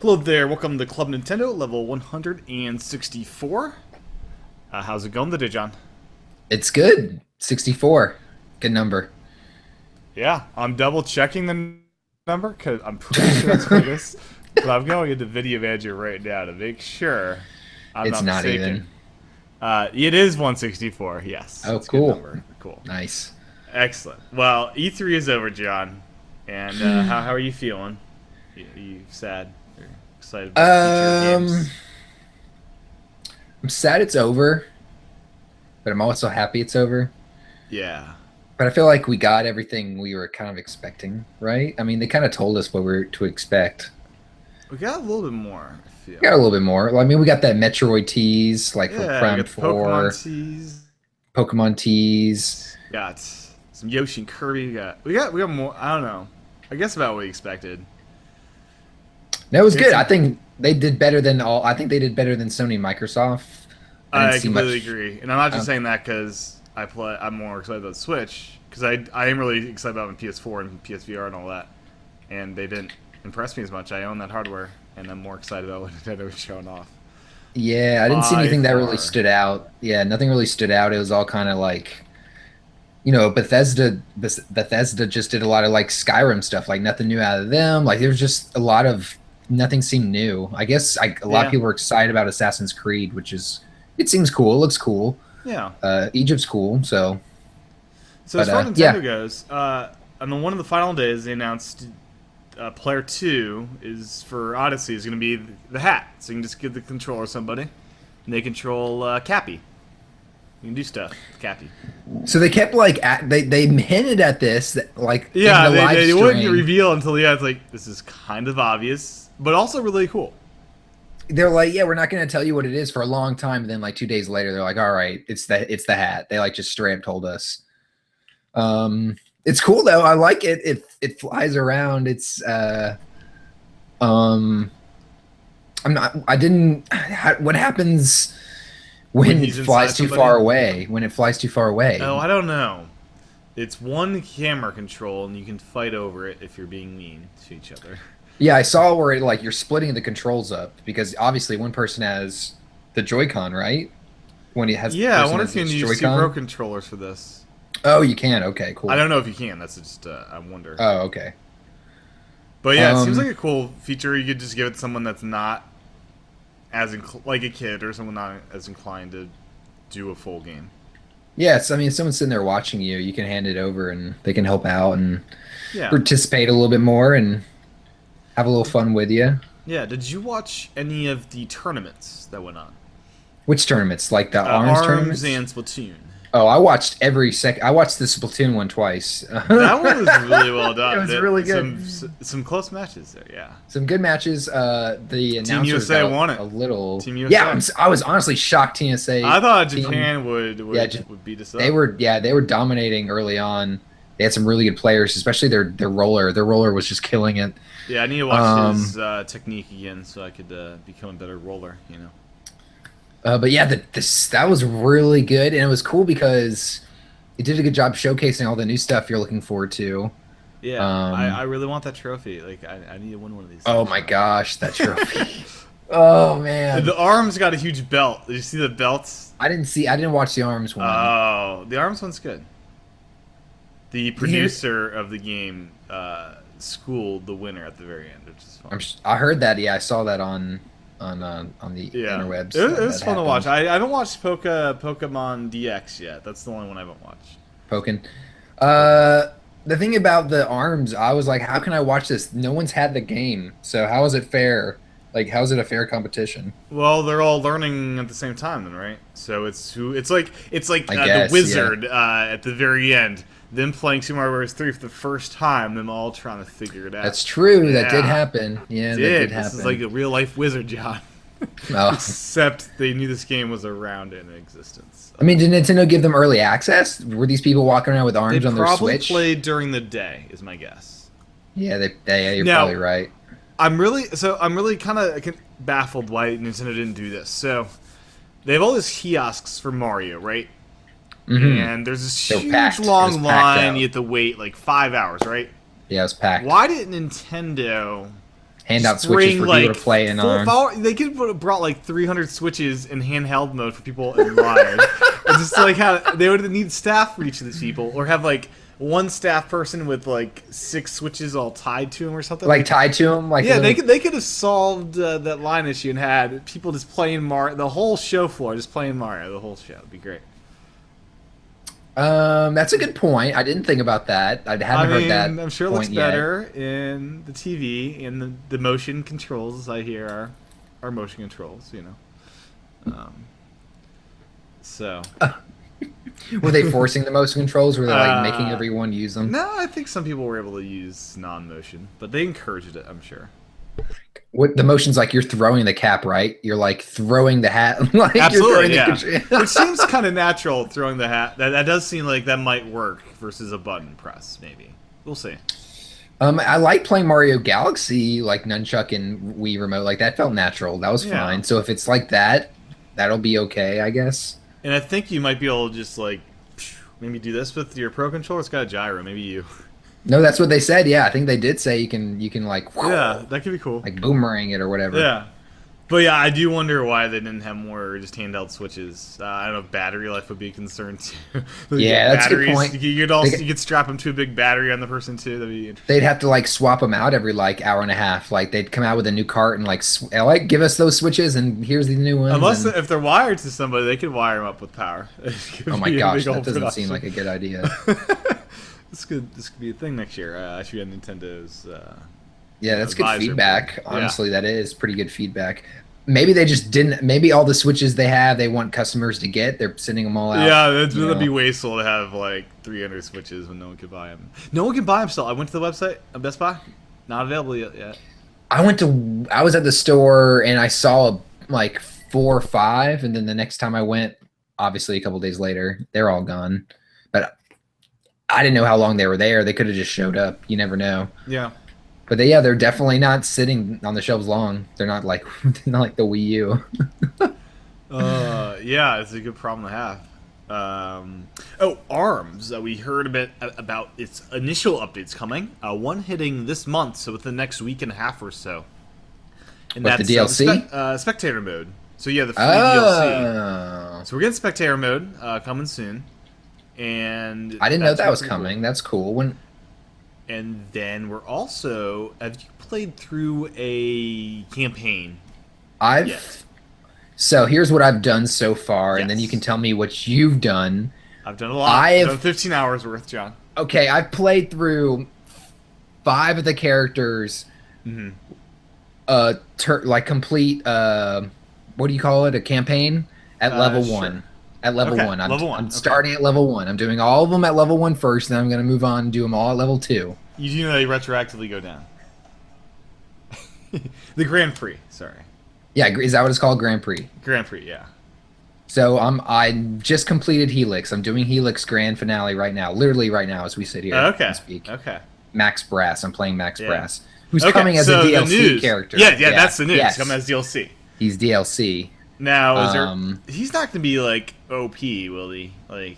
Hello there, welcome to Club Nintendo, level 164. How's it going today, John? It's good. 64. Good number. Yeah, I'm double checking the number because I'm pretty sure that's what it is. But I'm going into Video Manager right now to make sure I'm It's not not mistaken. even. It is 164, yes. Oh, It's a good cool. number. Cool. Nice. Excellent. Well, E3 is over, John. And how are you feeling? You sad? Or excited about the future of Um, games? I'm sad it's over, but I'm also happy it's over. Yeah. But I feel like we got everything we were kind of expecting, right? I mean, they kind of told us what we were to expect. We got a little bit more, I We got feel. a little bit more. Well, I mean, we got that Metroid tease, like for Yeah, we Prime got the Pokemon 4, teas. Pokemon tease. Got some Yoshi and Kirby. We got more. I don't know. I guess about what we expected. That was We had good. I some. think they did better than all. I think they did better than Sony and Microsoft. I didn't I see completely much. agree, and I'm not just Um, saying that because I'm more excited about the Switch because I am really excited about my PS4 and PSVR and all that, and they didn't impress me as much. I own that hardware, and I'm more excited about what Nintendo was showing off Yeah, I didn't see by anything that really far. stood out. Yeah, nothing really stood out. It was all kind of like, Bethesda just did a lot of like Skyrim stuff, like nothing new out of them. Like there was just a lot of nothing seemed new. I guess a lot of Yeah, people were excited about Assassin's Creed, which is it seems cool. It looks cool. yeah. Egypt's cool. So, So as but far as yeah, Nintendo goes, on one of the final days, they announced Player 2 is for Odyssey is going to be the hat. So you can just give the controller to somebody, and they control Cappy. You can do stuff with Cappy. so they kept like they hinted at this like in Yeah, the they, live they wouldn't stream. reveal until, yeah, it's like, this is kind of obvious, but also really cool. They're like, yeah, we're not going to tell you what it is for a long time. And then like 2 days later, they're like, all right, it's the hat. They like just straight up told us. It's cool though. I like it. It flies around. It's um, I'm not. I didn't. What happens When when it he's flies inside too somebody. far away? When it flies too far Oh, away? I don't know. It's one camera control, and you can fight over it if you're being mean to each other. Yeah, I saw where it, like you're splitting the controls up because obviously one person has the Joy-Con, right? When he has Yeah, I person wonder if has you can each use two Pro Joy-Con. controllers for this. Oh, you can. Okay, I cool. don't know if you can. That's just I wonder. Oh, okay. But yeah, it seems like Um, a cool feature. You could just give it to someone that's not like a kid or someone not as inclined to do a full game. Yes, I mean, if someone's sitting there watching you, you can hand it over and they can help out and Yeah, participate a little bit more and have a little fun with you. yeah. Did you watch any of the tournaments that went on? Which tournaments? Like the ARMS Arms tournaments? and Splatoon. Oh, I watched every sec. I watched the Splatoon one twice. That one was really well It done. was really good. Some close matches there. Yeah. Some good matches. The Team announcers USA got won it. a little. Team Yeah, USA. I was honestly shocked. TSA I thought team. Japan would Yeah, would, would beat us they up. were. Yeah, they were dominating early on. They had some really good players, especially their roller. Their roller was just killing it. Yeah, I need to watch Um, his technique again so I could become a better roller. You know. but yeah, that was really good, and it was cool because it did a good job showcasing all the new stuff you're looking forward to. Yeah, I Um, really want that trophy. Like, I need to win one of these oh things. my gosh, that trophy! Oh The man, arms got a huge belt. Did you see the belts? I didn't watch the arms one. Oh, the arms one's good. The Here, producer of the game schooled the winner at the very end, which is fun. I heard that. Yeah, I saw that on the Yeah, interwebs it that was that fun to watch. happened. I haven't watched Pokemon DX yet. That's the only one I haven't watched. Poking. The thing about the arms, I was like, how can I watch this? No one's had the game, so how is it fair? Like, how is it a fair competition? Well, they're all learning at the same time, then, right? So it's like I the guess, yeah. wizard at the very end, them playing Super Mario Bros. 3 for the first time, them all trying to figure it out. That's true. That did Yeah, happen. Yeah, that did did. This is like happen. a real life wizard, John. Oh. Except they knew this game was around in existence. I mean, did Nintendo give them early access? Were these people walking around with They arms on their probably Switch? played during the day, is my guess. Yeah, yeah, you're Now, probably right. I'm really kind of baffled why Nintendo didn't do this. So they have all these kiosks for Mario, right? Hmm. And there's this They were huge packed. It was long packed line. out. You have to wait like 5 hours, right? Yeah, it was packed. Why didn't Nintendo Hand out just switches bring for like people to play in on. they could have brought like 300 switches in handheld mode for people in wired. And just like how they would need staff for each of these people, or have like one staff person with like 6 switches all tied to him or something. Like tied to them, like Yeah, little- they could have solved that line issue and had people just playing Mario, the whole show floor just playing Mario, the whole show. It'd be great. That's a good point. I didn't think about that. I hadn't heard that. I'm sure it point looks yet. better in the TV, and the motion controls I hear are motion controls, you know. So Were they forcing the motion controls? Were they like making Uh, everyone use them? no, I think some people were able to use non-motion, but they encouraged it, I'm sure. What the motion's like? You're throwing the cap, right? You're like throwing the hat. Like Absolutely, you're yeah. throwing the Which seems kind of natural, throwing the hat. That does seem like that might work versus a button press, maybe. We'll see. I like playing Mario Galaxy, like nunchuck and Wii remote. Like that felt natural. That was Yeah. fine. So if it's like that, that'll be okay, I guess. And I think you might be able to just like maybe do this with your Pro Controller. It's got a gyro. Maybe you. No, that's what they said. Yeah, I think they did say you can like Yeah, that could be cool. like boomerang it or whatever. Yeah. But yeah, I do wonder why they didn't have more just handheld switches. I don't know if battery life would be a concern too. Yeah, that's a good point. You could also you could strap them to a big battery on the person too. That'd be interesting. They'd have to like swap them out every like hour and a half. Like they'd come out with a new cart and like give us those switches and here's the new ones. Unless and- if they're wired to somebody, they could wire them up with power. It could oh my be a gosh, big that old doesn't seem production. like a good idea. This could be a thing next year. I should get Nintendo's. Yeah, that's good Advisor feedback. board. Honestly, that is pretty good feedback. Maybe they just didn't. Maybe all the switches they have, they want customers to get. They're sending them all out. Yeah, you that'd be know. wasteful to have like 300 switches when no one could buy them. No one can buy them still. I went to the website of Best Buy. Not available yet. I was at the store and I saw like 4 or 5, and then the next time I went, obviously a couple days later, they're all gone. But I didn't know how long they were there. They could have just showed up. You never know. Yeah. But they're definitely not sitting on the shelves long. They're not like not like the Wii U. Yeah, it's a good problem to have. ARMS. We heard a bit about its initial updates coming. One hitting this month, so within the next week and a half or so. And What, the DLC? Spectator mode. So yeah, the free DLC. Oh. So we're getting spectator mode coming soon. And I didn't know that's that was pretty cool. coming. That's cool. When And then we're also, have you played through a campaign? I've Yes. So here's what I've done so far, and then you Yes. can tell me what you've done. I've done a lot. I I've have- done 15 hours worth, John. Okay, I've played through 5 of the characters. Mm-hmm. Like complete. What do you call it? A campaign at level Sure. 1. At level Okay, 1, level one, I'm okay. starting at level 1. I'm doing all of them at level 1 first, then I'm going to move on and do them all at level 2. You do know they retroactively go down. The Grand Prix, sorry. Yeah, is that what it's called? Grand Prix. Grand Prix, yeah. So I just completed Helix. I'm doing Helix Grand Finale right now, literally right now as we sit here Okay. and speak. Okay. Max Brass. I'm playing Max Yeah. Brass, who's Okay, coming as so a the DLC news. character. Yeah, that's the news. Yes. Coming as DLC. He's DLC. Now, Um, he's not going to be like OP, will he? Like,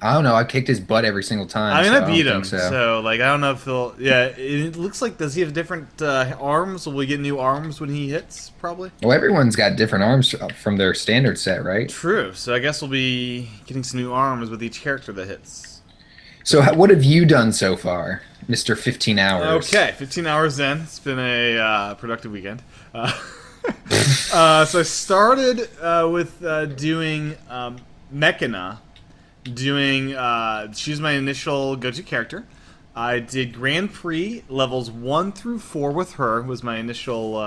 I don't know. I kicked his butt every single time. I mean, so I beat don't him, think so like, I don't know if he'll. Yeah, it looks like, does he have different arms? Will we get new arms when he hits? Probably. Well, everyone's got different arms from their standard set, right? True. So I guess we'll be getting some new arms with each character that hits. So what have you done so far, Mister 15 Hours? Okay, 15 hours in. It's been a productive weekend. So I started with doing Mechana. She's my initial go-to character. I did Grand Prix levels 1 through 4 with her. Was my initial.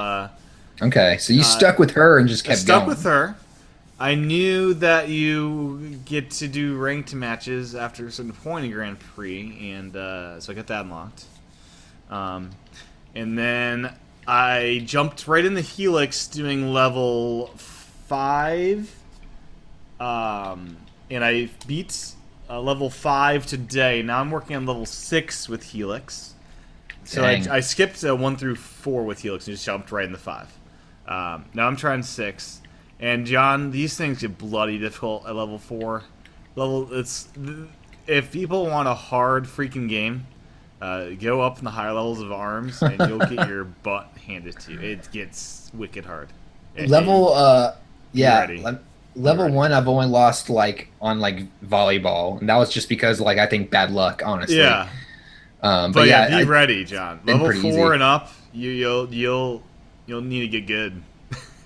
Okay, so you stuck with her and just I kept stuck going. with her. I knew that you get to do ranked matches after a certain point in Grand Prix, and so I got that unlocked. And then I jumped right into Helix doing level 5. And I beat level 5 today. Now I'm working on level 6 with Helix. So Dang. I skipped 1 through 4 with Helix and just jumped right into 5. Now I'm trying 6. And John, these things get bloody difficult at level 4. If people want a hard freaking game, Go up in the higher levels of arms, and you'll get your butt handed to you. It gets wicked hard. Level Be yeah, ready. level ready. 1 I've only lost like on like volleyball, and that was just because like I think bad luck, honestly. Yeah, But but yeah, yeah, be it's ready, John. been Level pretty 4 easy. and up, you'll need to get good.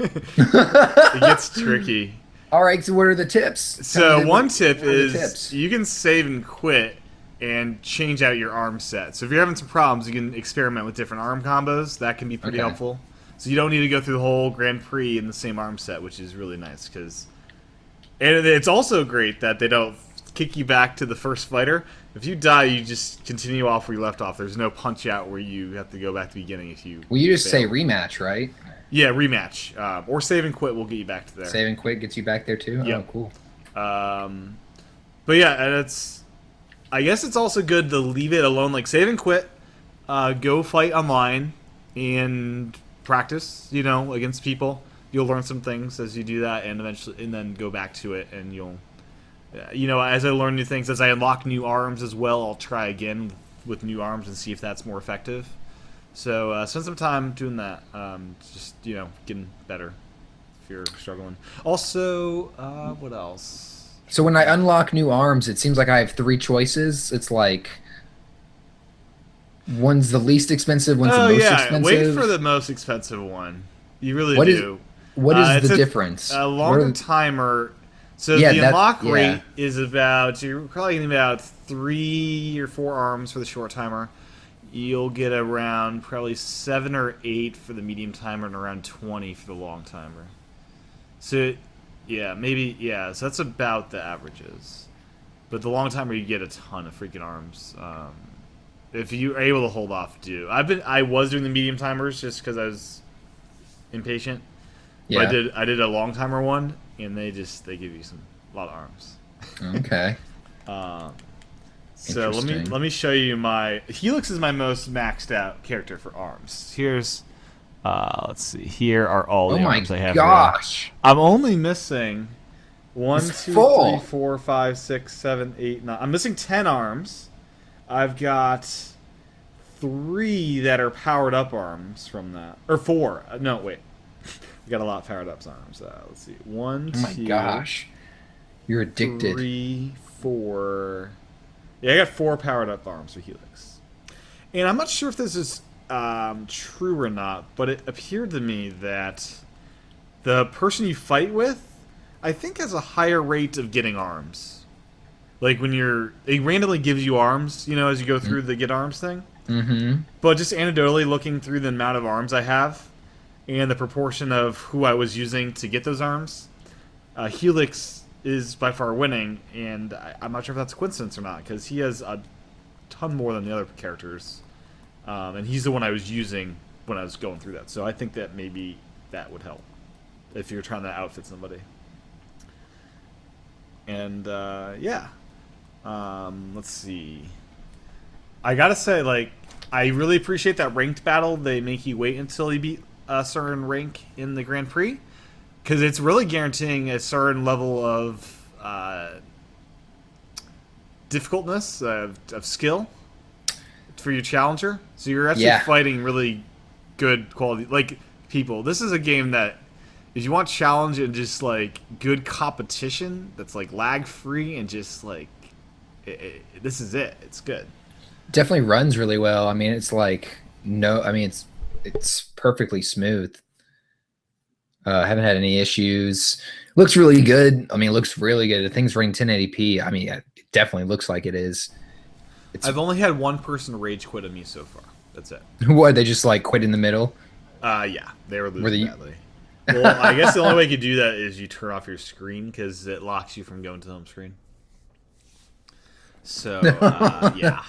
It gets tricky. All right, so what are the tips? Tell me So one tip what are the is tips? you can save and quit and change out your arm set. So if you're having some problems, you can experiment with different arm combos. That can be pretty Okay. helpful. So you don't need to go through the whole Grand Prix in the same arm set, which is really nice because. And it's also great that they don't kick you back to the first fighter. If you die, you just continue off where you left off. There's no punch out where you have to go back to the beginning if you. Well, you just say fail. rematch, right? Yeah, rematch or save and quit will get you back to there. Save and quit gets you back there too. Yep. Oh, cool. But yeah, and it's. I guess it's also good to leave it alone. Like save and quit, go fight online, and practice. Against people. You'll learn some things as you do that, and eventually, and then go back to it, and you'll. As I learn new things, as I unlock new arms as well, I'll try again with new arms and see if that's more effective. So spend some time doing that. Just getting better if you're struggling. Also, what else? So when I unlock new arms, it seems like I have three choices. It's like one's the least expensive, one's the Oh most yeah, expensive. wait for the most expensive one. You really What is- do. What is It's the a- difference? A What longer are- timer. So Yeah, the that- unlock yeah. rate is about you're probably getting about 3 or 4 arms for the short timer. You'll get around probably 7 or 8 for the medium timer and around 20 for the long timer. So yeah, maybe yeah. So that's about the averages. But the long timer you get a ton of freaking arms. If you are able to hold off, do. I was doing the medium timers just because I was impatient. yeah. But I did a long timer one, and they give you a lot of arms. Okay. So Interesting. let me show you my Helix is my most maxed out character for arms. Here's let's see. Here are all Oh the my arms I have. gosh. I'm only missing 1, It's 2, full. 3, 4, 5, 6, 7, 8, 9. I'm missing 10 arms. I've got 3 that are powered up arms from that, or 4. No, wait. We got a lot of powered up arms. Let's see. 1, Oh my 2, gosh. You're addicted. 3, 4. Yeah, I got 4 powered up arms for Helix. And I'm not sure if this is true or not, but it appeared to me that the person you fight with, I think, has a higher rate of getting arms. Like when it randomly gives you arms, as you go through the get arms thing. Mm-hmm. But just anecdotally looking through the amount of arms I have and the proportion of who I was using to get those arms, Helix is by far winning, and I'm not sure if that's a coincidence or not, because he has a ton more than the other characters, and he's the one I was using when I was going through that. So I think that maybe that would help if you're trying to outfit somebody. And yeah, let's see. I gotta say, I really appreciate that ranked battle. They make you wait until you beat a certain rank in the Grand Prix, because it's really guaranteeing a certain level of difficultness of skill for your challenger. So you're actually Yeah. fighting really good quality people. This is a game that if you want challenge and just good competition that's lag free and just this is it. It's good. Definitely runs really well. I mean, it's like no. I mean, it's perfectly smooth. Haven't had any issues. Looks really good. I mean, it looks really good. The thing's running 1080p. I mean, it definitely looks like it is. It's I've only had one person rage quit on me so far. That's it. what they just quit in the middle. Yeah, they were Were losing they- badly. Well, I guess the only way you could do that is you turn off your screen because it locks you from going to the home screen. So yeah,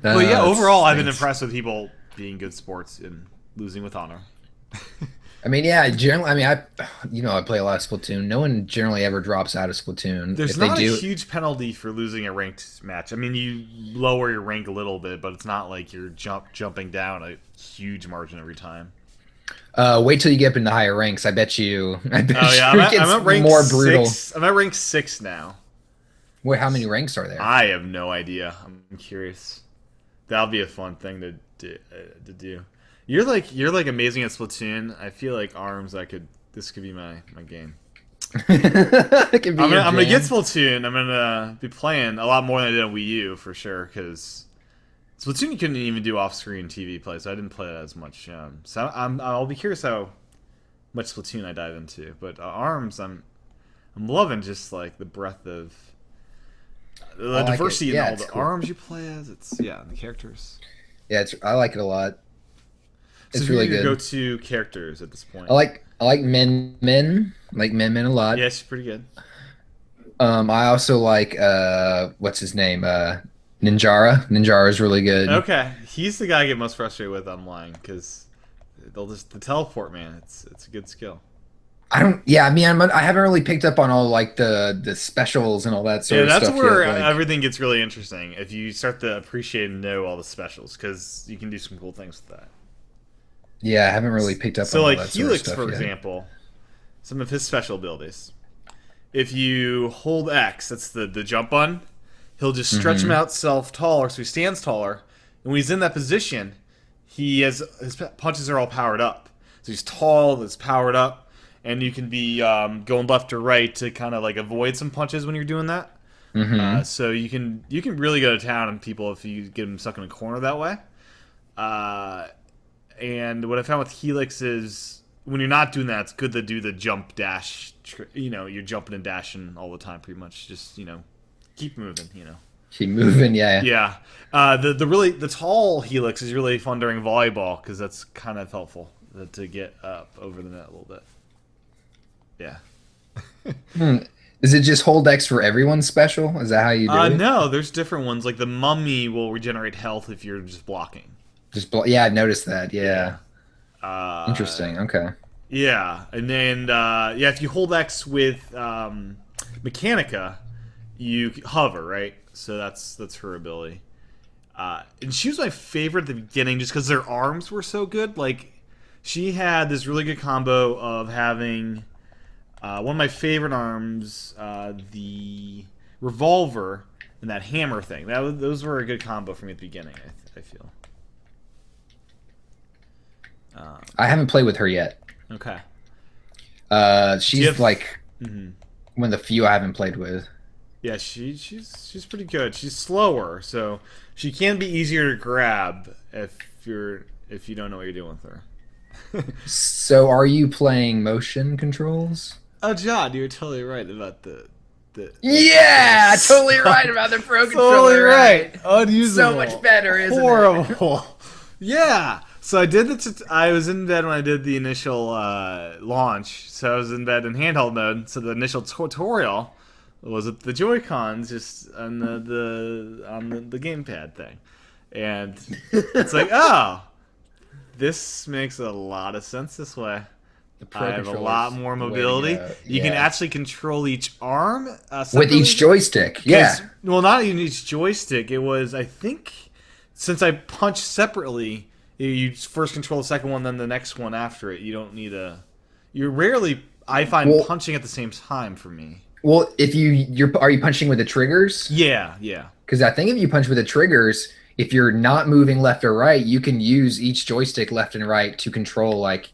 but yeah, overall, I've been impressed with people being good sports and losing with honor. I mean, yeah, generally, I mean, I play a lot of Splatoon. No one generally ever drops out of Splatoon. There's If they not do, a huge penalty for losing a ranked match. I mean, you lower your rank a little bit, but it's not like you're jumping down a huge margin every time. wait till you get up into higher ranks. I bet you. Oh yeah, it I'm gets at rank more brutal. 6. I'm at rank 6 now. Wait, how many ranks are there? I have no idea. I'm curious. That'll be a fun thing to do. You're like amazing at Splatoon. I feel like Arms. This could be my game. It could be your I'm gonna get jam. Splatoon. I'm gonna be playing a lot more than I did on Wii U for sure. Because Splatoon you couldn't even do off-screen TV play, so I didn't play that as much. So I'll be curious how much Splatoon I dive into. But Arms, I'm loving just like the breadth of the I like it. diversity in Yeah, all it's the cool. arms you play as. The characters. Yeah, I like it a lot. So It's who are really your good. go-to characters at this point? I like Min, like Min a lot. Yeah, she's pretty good. I also like what's his name? Ninjara. Ninjara is really good. Okay, he's the guy I get most frustrated with online because the teleport man. It's a good skill. I don't. Yeah, I mean, I haven't really picked up on all like the specials and all that sort Yeah, of that's stuff where yet. Like, everything gets really interesting if you start to appreciate and know all the specials because you can do some cool things with that. yeah, I haven't really picked up on So all like that sort of Helix, stuff for yet. example, some of his special abilities. If you hold X, that's the jump button, he'll just stretch him Hmm. out self taller, so he stands taller. And when he's in that position, his punches are all powered up. So he's tall, it's powered up, and you can be going left or right to kind of like avoid some punches when you're doing that. Hmm. So you can really go to town on people if you get them stuck in a corner that way. Uh, and what I found with Helix is when you're not doing that, it's good to do the jump dash. You're jumping and dashing all the time, pretty much. Just keep moving. Keep moving. Yeah. Yeah. The tall Helix is really fun during volleyball because that's kind of helpful to get up over the net a little bit. Yeah. Hmm. Is it just hold X for everyone's special? Is that how you do it? No, there's different ones. Like the mummy will regenerate health if you're just blocking. Yeah, I noticed that. Yeah. Uh, Interesting. Okay. Yeah, and then if you hold X with Mechanica, you hover, right? So that's her ability. And she was my favorite at the beginning just because their arms were so good. Like she had this really good combo of having one of my favorite arms, the revolver and that hammer thing. Those were a good combo for me at the beginning. I feel. I haven't played with her yet. Okay. She's have- like Mhm. one of the few I haven't played with. Yeah, she's pretty good. She's slower, so she can be easier to grab if you don't know what you're doing with her. So, are you playing motion controls? Oh, John, you're totally right about the Yeah, totally right about the pro controller. totally right. Unusable. So much better, isn't it? Horrible. Yeah. So I did I was in bed when I did the initial launch. So I was in bed in handheld mode. So the initial tutorial was with the Joy Cons just on the gamepad thing, and it's like, oh, this makes a lot of sense this way. The pro I have a controller's lot more the way to mobility. go. You can Yeah. actually control each arm with separately. each joystick. Yeah. Well, not even each joystick. It was, I think, since I punched separately, you first control the second one, then the next one after it. You don't need a. You're rarely, I find, Well- punching at the same time for me. Well, if are you punching with the triggers? Yeah, yeah. Because I think if you punch with the triggers, if you're not moving left or right, you can use each joystick left and right to control like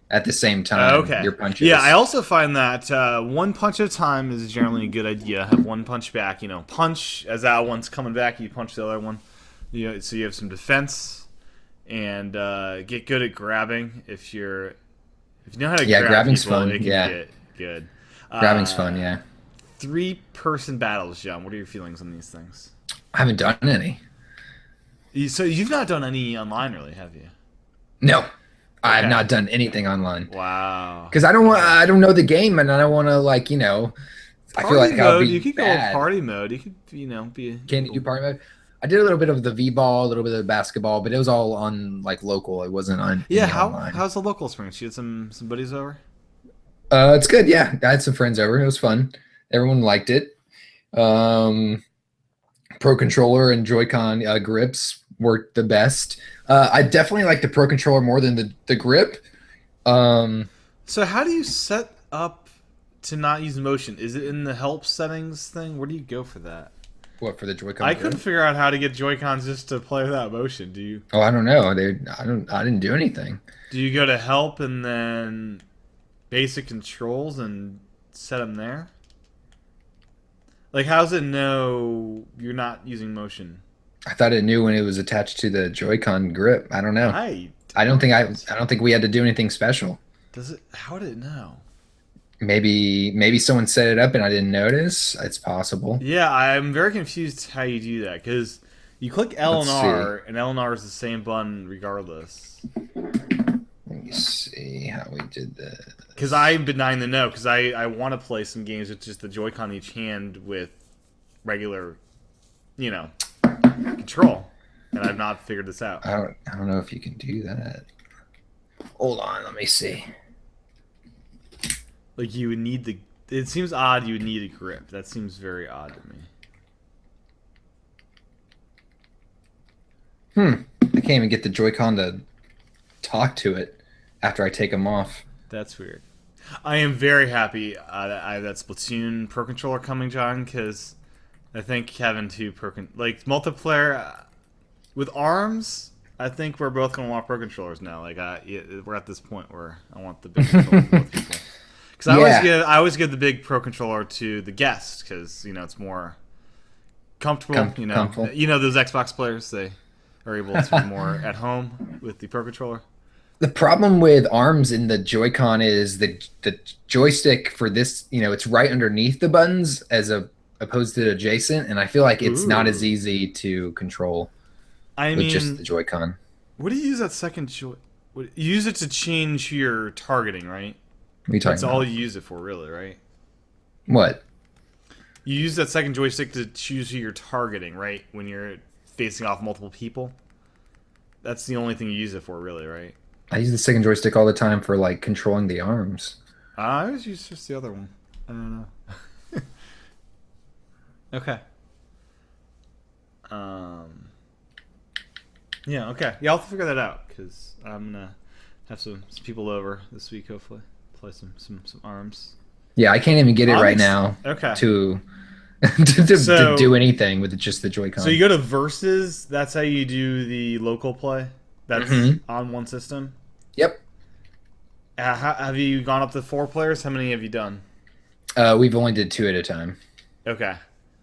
at the same time Okay. your punches. Yeah, I also find that one punch at a time is generally a good idea. Have one punch back. Punch as that one's coming back. You punch the other one. So you have some defense, and get good at grabbing. If you know how to Yeah, grab grabbing's people, fun, it can yeah. get good. Grabbing's fun. Yeah, 3-person battles, John. What are your feelings on these things? I haven't done any. So you've not done any online, really, have you? No, I have Okay. not done anything online Wow. because I don't know the game and I don't want to like I feel like I'll mode. be You could bad. go party mode. You could be. Can you do party mode? I did a little bit of the v-ball, a little bit of basketball, but it was all on like local. It wasn't on Yeah. any online. How's the local experience? You had some buddies over. It's good. Yeah, I had some friends over. It was fun. Everyone liked it. Pro controller and Joy-Con grips worked the best. I definitely like the Pro controller more than the grip. So how do you set up to not use motion? Is it in the help settings thing? Where do you go for that? What for the Joy-Con I grip? couldn't figure out how to get Joy Cons just to play without motion. Oh, I don't know. I didn't do anything. Do you go to help and then basic controls and set them there? Like, how's it know you're not using motion? I thought it knew when it was attached to the Joy-Con grip. I don't know. I I don't think we had to do anything special. Does it? How did it know? Maybe someone set it up and I didn't notice. It's possible. Yeah, I'm very confused how you do that because you click L and Let's R, and L and R is the same button regardless. Let me see how we did this. Because I'm denying the no, because I want to play some games with just the Joy-Con in each hand with regular, you know, control, and I've not figured this out. I don't know if you can do that. Hold on, let me see. Like, you would need the... It seems odd you would need a grip. That seems very odd to me. I can't even get the Joy-Con to talk to it after I take them off. That's weird. I am very happy that I have that Splatoon Pro Controller coming, John, because I think having two like multiplayer with ARMS, I think we're both gonna want Pro Controllers now. Like, we're at this point where I want the big controller for both people. Because I always give the big Pro Controller to the guest because it's more comfortable. Comfortable. Those Xbox players, they are able to be more at home with the Pro Controller. The problem with ARMS in the Joy-Con is the joystick for this, it's right underneath the buttons opposed to adjacent, and I feel like it's not as easy to control with just the Joy-Con. What do you use that second joy? You use it to change your targeting, right? What are you talking That's about? all you use it for, really, right? What? You use that second joystick to choose who you're targeting, right? When you're facing off multiple people. That's the only thing you use it for, really, right? I use the second joystick all the time for like controlling the arms. I always use just the other one. I don't know. Okay. Yeah. Okay. Yeah, I'll figure that out because I'm gonna have some people over this week. Hopefully, play some ARMS. Yeah, I can't even get it right now. Okay. To to do anything with just the Joy-Con. So you go to Versus. That's how you do the local play. That's on one system. Yep. Have you gone up to 4 players? How many have you done? We've only did 2 at a time. Okay.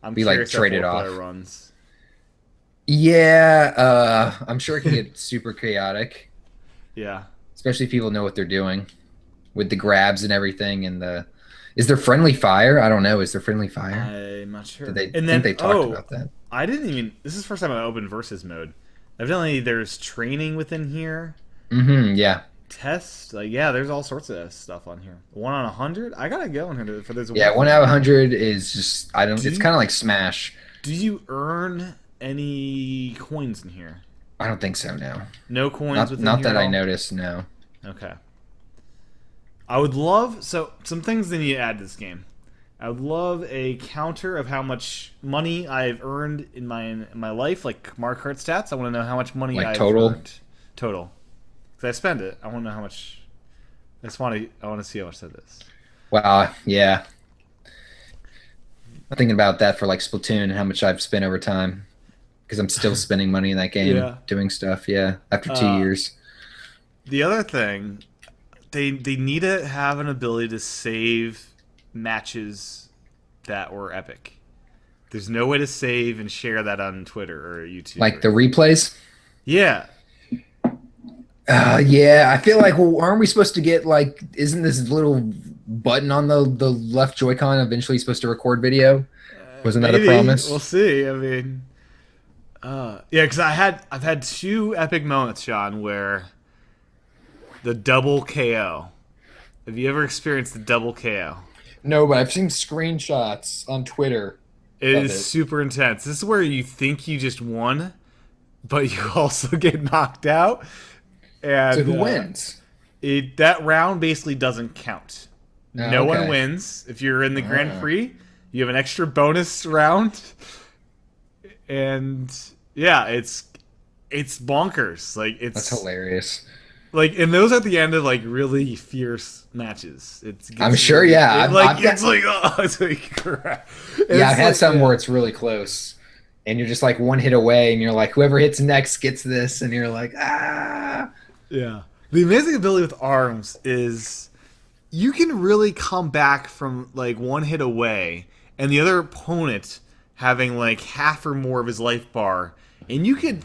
I'm We curious how traded 4-player off. runs. Yeah, I'm sure it can get super chaotic. Yeah. Especially if people know what they're doing with the grabs and everything. And is there friendly fire? I don't know. Is there friendly fire? I'm not sure. I think they talked about that. I didn't even. This is the first time I opened Versus mode. Evidently, there's training within here. Yeah. Test. There's all sorts of stuff on here. 1 on 100. I gotta go on here for this. Yeah, 1 out of 100 is just it's kind of like Smash. Do you earn any coins in here? I don't think so. No. No coins. Not that I noticed. No. Okay. I would love some things they need to add to this game. I would love a counter of how much money I've earned in my life, like Mario Kart stats. I want to know how much money I've earned. Total. Because I spend it. I want to know how much. I want to see how much that is. Wow. Yeah. I'm thinking about that for like Splatoon and how much I've spent over time. Because I'm still spending money in that game, doing stuff. Yeah, after 2 years. The other thing, they need to have an ability to save matches that were epic. There's no way to save and share that on Twitter or YouTube. Like the replays? Yeah. Yeah, I feel like, aren't we supposed to get isn't this little button on the left Joy-Con eventually supposed to record video? Wasn't that a promise? We'll see. I mean, yeah, because I've had 2 epic moments, Sean, where the double KO. Have you ever experienced the double KO? No, but I've seen screenshots on Twitter. It is super intense. This is where you think you just won, but you also get knocked out. And so who wins? That round basically doesn't count. No one wins. If you're in the Grand Prix, you have an extra bonus round. And yeah, it's bonkers. That's hilarious. And those are at the end of really fierce matches. I'm sure, yeah. It's like crap. Yeah, I've had some where it's really close. and you're just like one hit away, and you're like, whoever hits next gets this, and you're like, ah. Yeah. The amazing ability with arms is you can really come back from like one hit away and the other opponent having like half or more of his life bar, and you could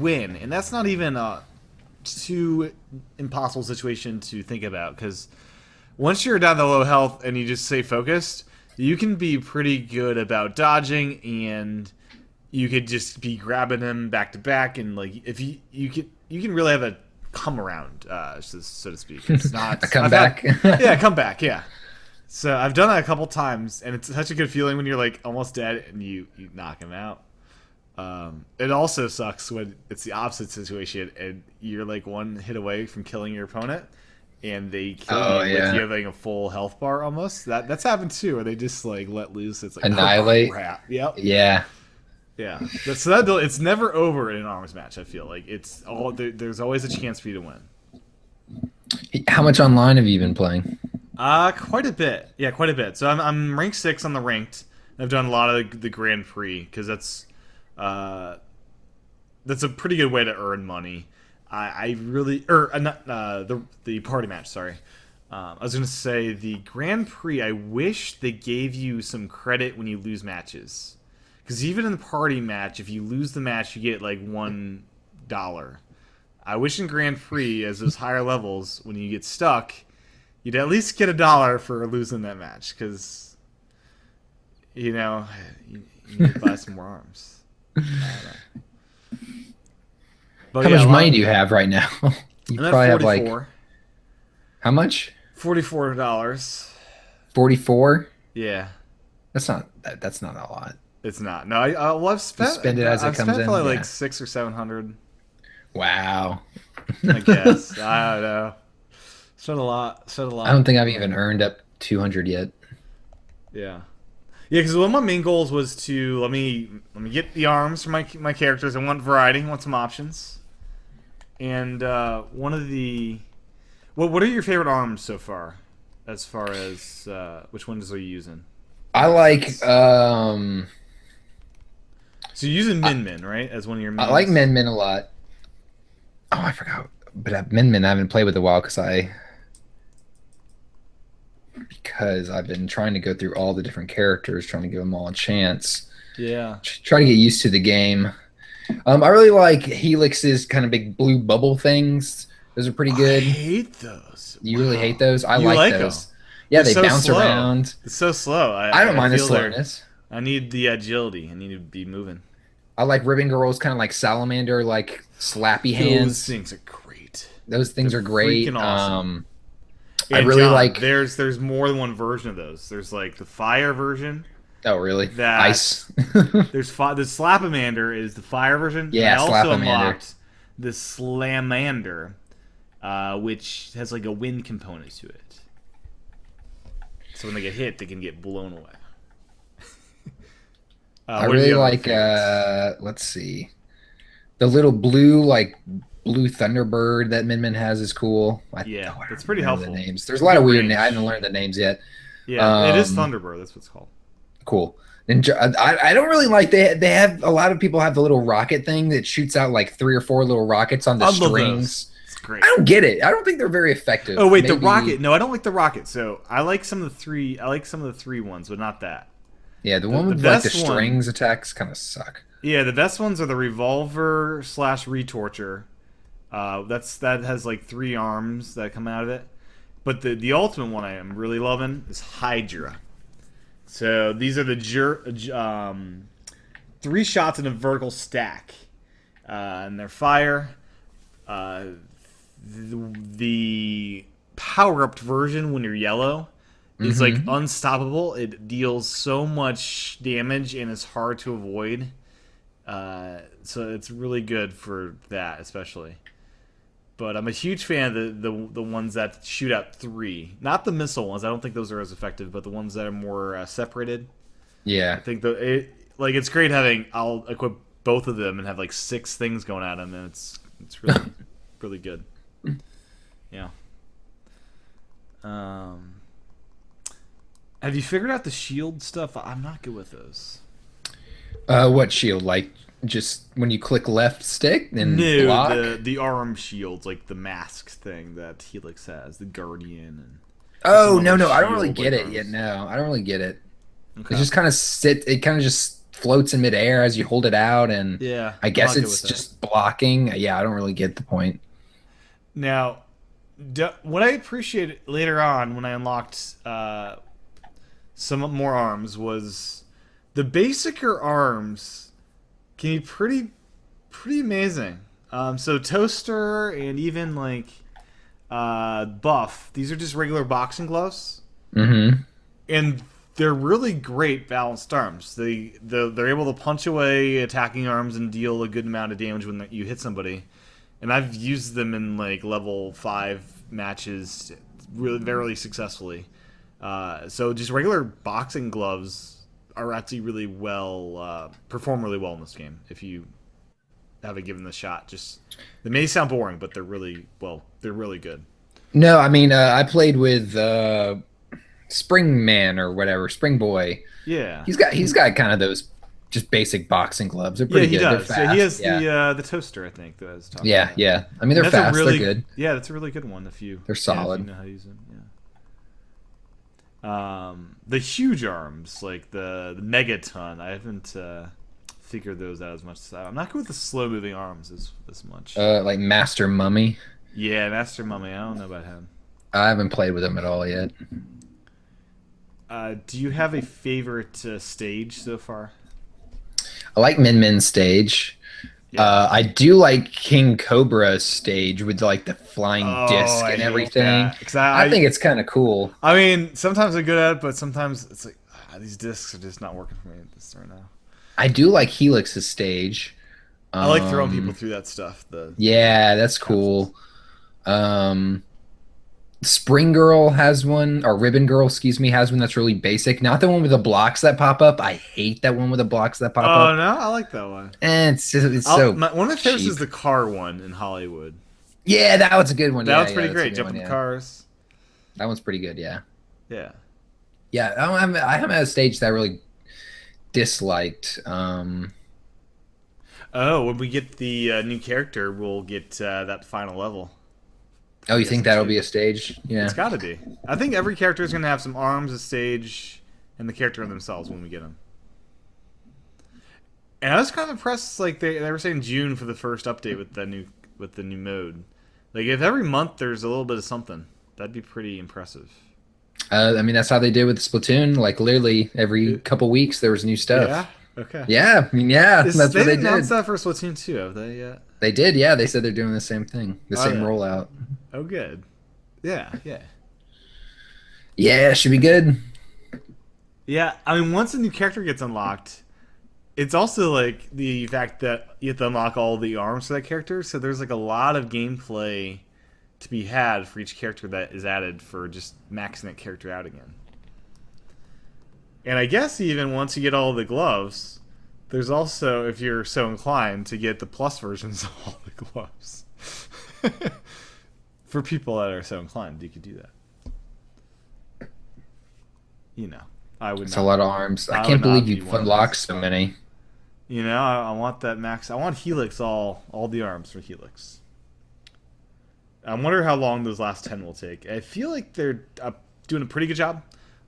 win, and that's not even a too impossible situation to think about, because once you're down to low health and you just stay focused, you can be pretty good about dodging, and you could just be grabbing him back to back, and like if you can really have a come around, so to speak. It's not A comeback. yeah, come back, yeah. So I've done that a couple times, and it's such a good feeling when you're like almost dead and you knock him out. It also sucks when it's the opposite situation and you're like one hit away from killing your opponent, and they kill Oh, you yeah. with you having a full health bar almost. That's happened too, where they just like let loose. It's like Annihilate. Oh, crap. Yep. Yeah. Yeah. So that ability, it's never over in an arms match. I feel like it's all there's always a chance for you to win. How much online have you been playing? Quite a bit. Yeah, quite a bit. So I'm rank 6 on the ranked. I've done a lot of the Grand Prix because that's a pretty good way to earn money. I really not the party match. Sorry, I was gonna say the Grand Prix. I wish they gave you some credit when you lose matches, because even in the party match, if you lose the match, you get like $1. I wish in Grand Prix, as those higher levels, when you get stuck, you'd at least get $1 for losing that match, because you know you need to buy some more arms. I don't know. But How yeah, much a lot- money do you have right now? You I'm at probably have 44. like how much? $44. 44? Yeah, That's not a lot. it's not. No, well, I've spent. spend it as it I've comes spent in, probably yeah. like 600 or 700. Wow. I guess. I don't know. Spent a lot. Spent a lot. I don't think I've even earned up 200 yet. Yeah. Yeah, because one of my main goals was to let me get the arms for my characters. I want variety. I want some options. And one of the what are your favorite arms so far? As far as which ones are you using? I like So you're using Min Min, right? As one of your main. I like Min Min a lot. Oh, I forgot. But Min Min I haven't played with a while because I've been trying to go through all the different characters, trying to give them all a chance. Yeah. Try to get used to the game. I really like Helix's kind of big blue bubble things. Those are pretty good. I hate those. You really Wow. hate those? I You like like those. 'em? Yeah, They're they so bounce slow. around. It's so slow. I don't mind the feel they're- slowness. I need the agility. I need to be moving. I like Ribbon Girl's kind of like salamander, like slappy Those hands. things are great. Those things they're are great. freaking awesome. I And really John, like. There's more than one version of those. There's like the fire version. Oh, really? That- Ice. The Slapamander is the fire version. Yeah, I also Slapamander. unlocked the Slamander, which has like a wind component to it. So when they get hit, they can get blown away. I what are the really other like. favorites? Let's see. The little blue, like blue Thunderbird that Min Min has is cool. Yeah, I don't that's pretty remember helpful. The names. There's a lot of Good weird range. names. I haven't learned the names yet. Yeah, it is um, Thunderbird. That's what it's called. Cool. And I don't really like they have a lot of people have the little rocket thing that shoots out like 3 or 4 little rockets on the I love strings. those. It's great. I don't get it. I don't think they're very effective. Oh wait, the Maybe- rocket. No, I don't like the rocket. So I like some of the three. I like some of the 3 ones, but not that. Yeah, the one the with like the best one- strings attacks kind of suck. Yeah, the best ones are the revolver / retorture. That has like 3 arms that come out of it. But the ultimate one I am really loving is Hydra. So these are the 3 shots in a vertical stack, and they're fire. The power upped version when you're yellow is like unstoppable. It deals so much damage and is hard to avoid. So it's really good for that, especially. But I'm a huge fan of the ones that shoot out 3, not the missile ones. I don't think those are as effective, but the ones that are more separated. Yeah. I think it's great having. I'll equip both of them and have like 6 things going at them, and it's really really good. Yeah. Have you figured out the shield stuff? I'm not good with those. What shield? Like just when you click left stick and No, block? the arm shields, like the mask thing that Helix has, the Guardian, and there's some Oh no, other no, I don't really shield get like it yet. arms. No, I don't really get it. It Okay. just kind of sit. It kind of just floats in midair as you hold it out, and Yeah, I I'm guess not good it's with that. just blocking. Yeah, I don't really get the point. Now, what I appreciated later on when I unlocked some more arms was the basicer arms can be pretty amazing. So Toaster and even like Buff, these are just regular boxing gloves, Mm-hmm. and they're really great balanced arms. They're able to punch away attacking arms and deal a good amount of damage when you hit somebody. And I've used them in like level 5 matches really very successful. So just regular boxing gloves are actually really well perform really well in this game if you haven't given the shot. Just they may sound boring, but they're really well. They're really good. No, I mean, I played with Spring Man or whatever, Spring Boy. Yeah, He's got kind of those just basic boxing gloves. They're yeah, pretty he good. They're does. Yeah, he fast. has Yeah, the toaster. I think that I was talking yeah, about. yeah. I mean, And they're that's a fast. They're really good. yeah, that's a really good one if you They're if you solid. know how to use it. Yeah. The huge arms, like the megaton, I haven't figured those out as much. So I'm not good with the slow moving arms as much. Like Master Mummy. Yeah, Master Mummy, I don't know about him. I haven't played with him at all yet. Do you have a favorite stage so far? I like Min Min stage. Yeah. I do like King Cobra stage with like the flying Oh, disc I and hate everything. that. Cause I think it's kind of cool. I mean, sometimes I'm good at it, but sometimes it's like these discs are just not working for me at this right now. I do like Helix's stage. I like throwing people Um, through that stuff. The yeah, that's capsules. cool. Um, Spring Girl has one, or Ribbon Girl, excuse me, has one that's really basic. Not the one with the blocks that pop up. I hate that one with the blocks that pop Oh up. no, I like that one. And it's so One of my favorites is cheap. the car one in Hollywood. Yeah, that was a good one. That Yeah, one's yeah, pretty that's a great. good one. Jumping the Yeah, cars. that one's pretty good. Yeah, Yeah. yeah. I haven't had a stage that I really disliked. Oh, when we get the new character, we'll get that final level. Oh, I you guess think next that'll week. be a stage? It's Yeah, got to be. I think every character is going to have some arms, a stage, and the character themselves when we get them. And I was kind of impressed. Like they were saying June for the first update with the new mode. Like if every month there's a little bit of something, that'd be pretty impressive. I mean that's how they did with Splatoon. Like literally every It- couple weeks there was new yeah. stuff. Okay. Yeah, I mean yeah, that's They what they didn't announce did. that for Splatoon 2, have they yet? They did. Yeah, they said they're doing the same thing, the Are same they? rollout. Oh, good. Yeah, yeah. Yeah, should be good. Yeah, I mean, once a new character gets unlocked, it's also like the fact that you have to unlock all the arms for that character. So there's like a lot of gameplay to be had for each character that is added for just maxing that character out again. And I guess even once you get all the gloves, there's also, if you're so inclined, to get the plus versions of all the gloves. For people that are so inclined, you could do that. You know, I would It's a not. lot of arms. I I would can't not believe be you've one of unlocked those. so many. You know, I want that max. I want Helix all the arms for Helix. I wonder how long those last 10 will take. I feel like they're doing a pretty good job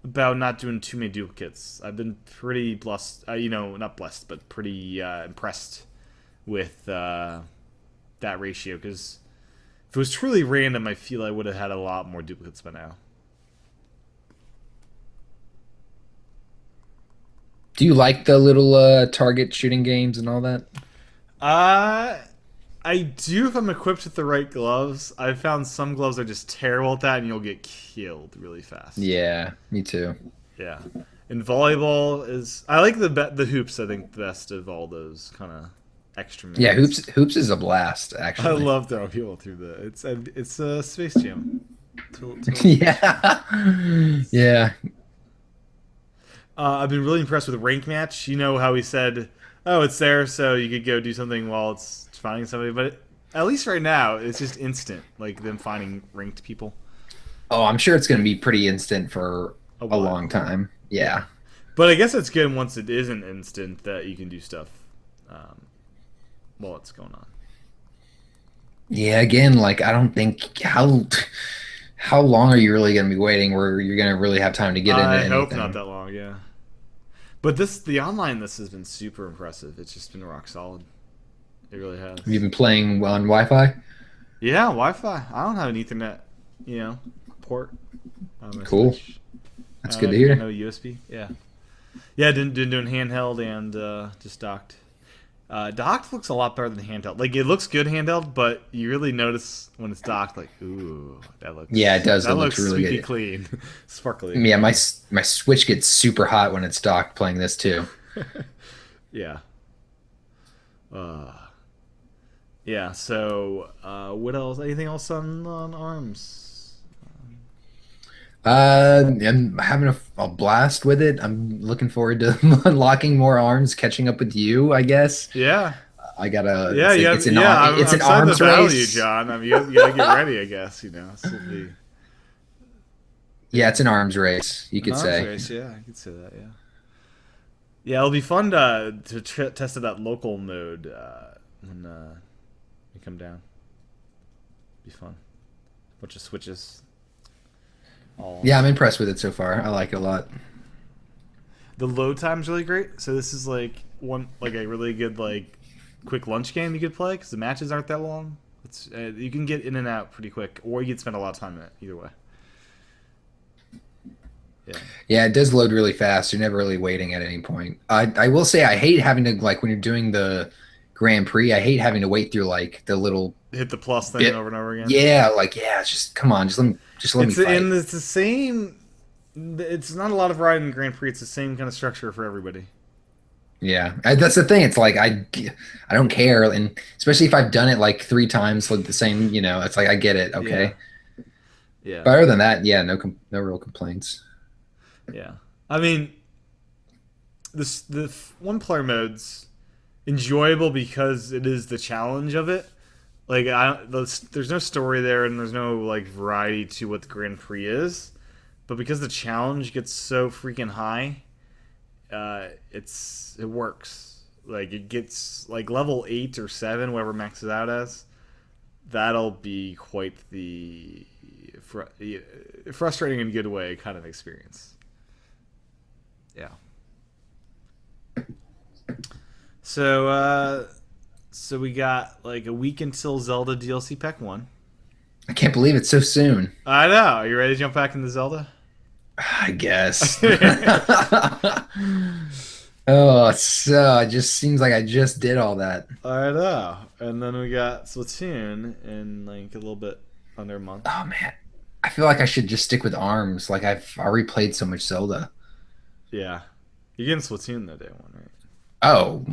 about not doing too many duplicates. I've been pretty blessed, not blessed, but pretty impressed with that ratio. Because if it was truly random, I feel I would have had a lot more duplicates by now. Do you like the little target shooting games and all that? Uh, I do if I'm equipped with the right gloves. I've found some gloves are just terrible at that, and you'll get killed really fast. Yeah, me too. Yeah, and volleyball is. I like the hoops. I think the best of all those kind of extra Yeah, modes. hoops is a blast I actually. love throwing people through the. It's a Space Jam. Totally. Yeah. Yeah. I've been really impressed with rank match. You know how he said, "Oh, it's there, so you could go do something while it's finding somebody." But at least right now, it's just instant. Like them finding ranked people. Oh, I'm sure it's going to be pretty instant for A a while. long time. Yeah. Yeah. But I guess it's good once it is an instant that you can do stuff um, while it's going on. Yeah, again, like I don't think how long are you really going to be waiting where you're going to really have time to get into I hope not anything? that long, yeah. But the online this has been super impressive. It's just been rock solid. It really Have you has. been playing on Wi-Fi? Yeah, Wi-Fi. I don't have an Ethernet, you know, port on my Cool. Switch. That's I good to got hear. no USB. Yeah, yeah. Didn't doing handheld and just docked. Docked looks a lot better than handheld. Like it looks good handheld, but you really notice when it's docked, like, ooh, Yeah, it does. It that looks looks really squeaky good. clean, sparkly. Yeah, my Switch gets super hot when it's docked playing this too. Yeah. Uh, yeah. So, what else? Anything else on Arms? I'm having a blast with it. I'm looking forward to unlocking more arms, catching up with you, I guess. Yeah. I gotta. Yeah, yeah, yeah. It's I'm an excited to arms battle you, race. John. I mean, you gotta get ready, I guess. This will be Yeah, yeah it's an arms race, you an could arms say. race. Yeah, I could say that. Yeah, yeah. It'll be fun to test that local mode when you come down. Be fun. Bunch of switches. All Yeah, I'm impressed with it so far. I like it a lot. the load time's really great. So this is like a really good quick lunch game you could play because the matches aren't that long. It's you can get in and out pretty quick, or you can spend a lot of time in it. Either way. Yeah. Yeah, it does load really fast. You're never really waiting at any point. I will say I hate having to like when you're doing the Grand Prix. I hate having to wait through like the little Hit the plus thing bit. over and over again. Yeah, like yeah, it's just come on, just let me fight. It's the same. It's not a lot of variety in Grand Prix. It's the same kind of structure for everybody. Yeah, that's the thing. It's like I don't care, and especially if I've done it like 3 times, like the same. It's like I get it. Yeah, Okay, yeah, but other than that, yeah, no real complaints. yeah. I mean, the one player mode's enjoyable because it is the challenge of it. Like there's no story there, and there's no variety to what the Grand Prix is. But because the challenge gets so freaking high, it works. Like it gets like level 8 or 7, whatever maxes out as. That'll be quite the frustrating in a good way kind of experience. Yeah. So so we got like a week until Zelda DLC Pack 1. I can't believe it's so soon. I know. Are you ready to jump back into Zelda? I guess. Oh, so it just seems like I just did all that. I know. And then we got Splatoon in like a little bit under a month. Oh man, I feel like I should just stick with arms. Like I've already played so much Zelda. Yeah. You're getting Splatoon that day one, right? Oh,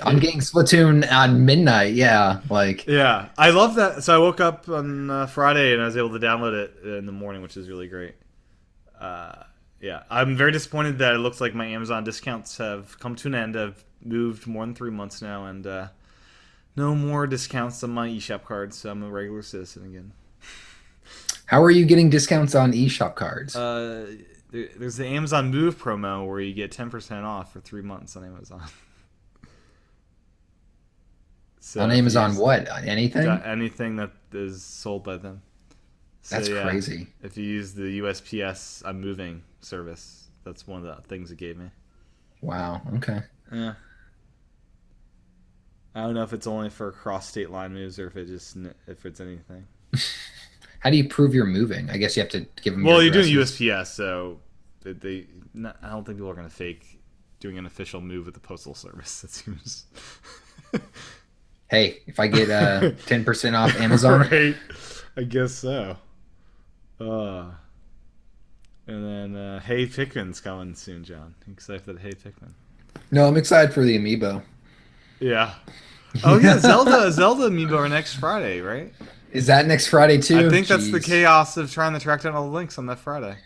I'm getting Splatoon on midnight. Yeah, like Yeah. I love that. So I woke up on Friday and I was able to download it in the morning, which is really great. Uh, yeah. I'm very disappointed that it looks like my Amazon discounts have come to an end. I've moved more than 3 months now, and no more discounts on my eShop card, so I'm a regular citizen again. how are you getting discounts on eShop cards? There's the Amazon Move promo where you get 10% off for 3 months on Amazon. So On if you Amazon, use what? On anything? anything that is sold by them. So That's yeah, crazy. if you use the USPS I'm moving service, that's one of the things it gave me. Wow. Okay. Yeah. I don't know if it's only for cross state line moves or if it's anything. How do you prove you're moving? I guess you have to give them your Well, you're doing addresses. USPS, so I don't think people are going to fake doing an official move with the postal service. It seems. Hey, if I get 10% off Amazon, Right. I guess so. Uh, and then Hey Pikmin's coming soon, John. You excited for the Hey Pikmin? no, I'm excited for the amiibo. Yeah. Oh yeah, Zelda amiibo are next Friday, right? Is that next Friday I too? think that's the Jeez. chaos of trying to track down all the links on that Friday.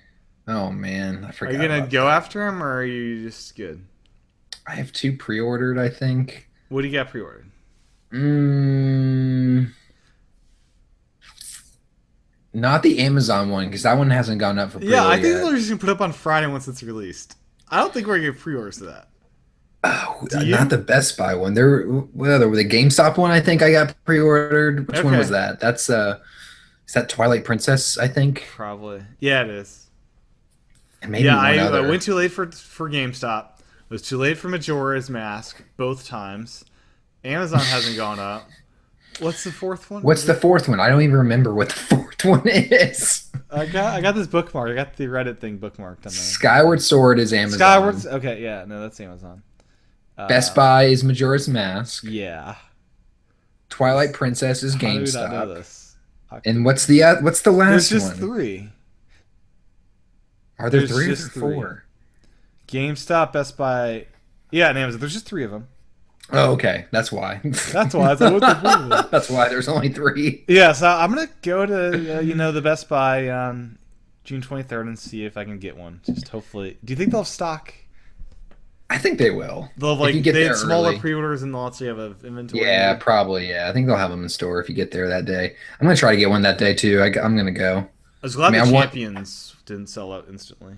Oh man, I Are you forgot gonna about go that. after him, or are you just good? I have 2 pre-ordered, I think. What do you got pre-ordered? Mm, not the Amazon one because that one hasn't gone up for Yeah, pre-order I think yet. they're just gonna put up on Friday once it's released. I don't think we're gonna get pre-orders to that. Oh, Do not you? the Best Buy one. There, what other? The GameStop one. I think I got pre-ordered. Which one was Okay. that? That's is that Twilight Princess? I think, Probably. Yeah, it is. and maybe Yeah, one I other. went too late for GameStop. It was too late for Majora's Mask both times. Amazon hasn't gone up. What's the fourth one? What's Is the it? fourth one? I don't even remember what the fourth one is. I got this bookmark. I got the Reddit thing bookmarked on there. Skyward Sword is Skyward's Amazon. okay. Yeah, no, that's Amazon. Best Uh, Buy is Majora's Mask. yeah. Twilight Princess is How do we not know GameStop. this? And what's the There's last just one? three. Are there There's three or just three. four? GameStop, Best Buy, yeah, and Amazon. There's just three of them. Oh, okay. That's why. That's why. I thought, what the fuck? That's why there's only three. Yeah, so I'm gonna go to the Best Buy on June 23rd and see if I can get one. Just hopefully. Do you think they'll have stock? I think they will. They'll have, If you like get they there had smaller early. pre-orders and lots you have of inventory. Yeah, maybe? probably. Yeah, I think they'll have them in store if you get there that day. I'm gonna try to get one that day too. I'm gonna go. I was glad I mean, the I want- champions didn't sell out instantly.